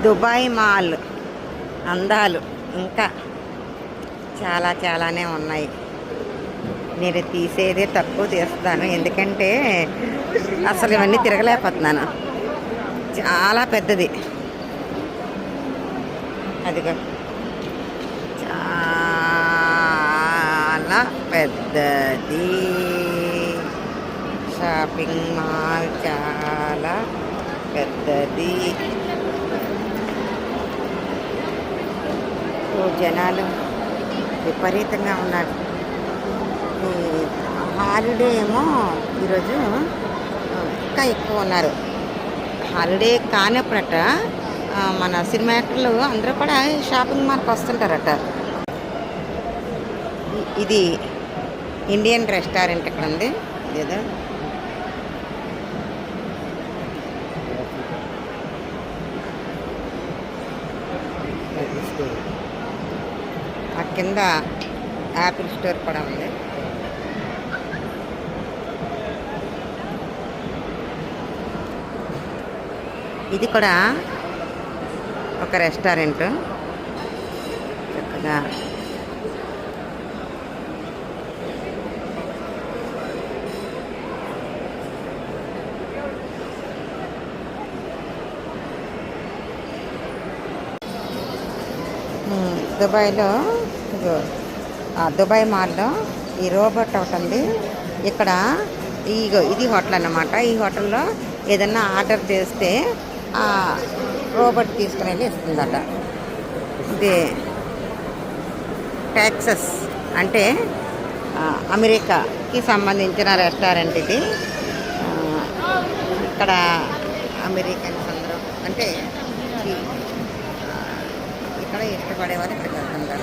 Dubai mall అందాలు ఇంకా చాలానే ఉన్నాయి. నేను తీసేదే తక్కువ తీస్తాను, ఎందుకంటే అసలు ఇవన్నీ తిరగలేకపోతున్నాను. చాలా పెద్దది, అదిగో చాలా పెద్దది షాపింగ్ మాల్, చాలా పెద్దది. జనాలు విపరీతంగా ఉన్నారు. హాలిడే ఏమో ఈరోజు ఇంకా ఎక్కువ ఉన్నారు. హాలిడే కానప్పుడట మన సినిమా యాక్టర్లు అందరూ కూడా షాపింగ్ మాల్కి వస్తుంటారట. ఇది ఇండియన్ రెస్టారెంట్ ఇక్కడ ఉంది ఏదో. ఆ కింద యాపిల్ స్టోర్ కూడా ఉంది. ఇది కూడా ఒక రెస్టారెంట్. చక్కగా దుబాయ్లో దుబాయ్ మాల్లో ఈ రోబోట్ ఒకటి ఉంది. ఇక్కడ ఇది హోటల్ అన్నమాట. ఈ హోటల్లో ఏదన్నా ఆర్డర్ చేస్తే రోబోట్ తీసుకుని వెళ్ళి ఇస్తుందట. ఇది టెక్సస్ అంటే అమెరికాకి సంబంధించిన రెస్టారెంట్ ఇది. ఇక్కడ అమెరికన్స్ అందరూ అంటే ఇక్కడ ఇష్టపడే వాళ్ళు ఇక్కడికి వెళ్తుంటారు.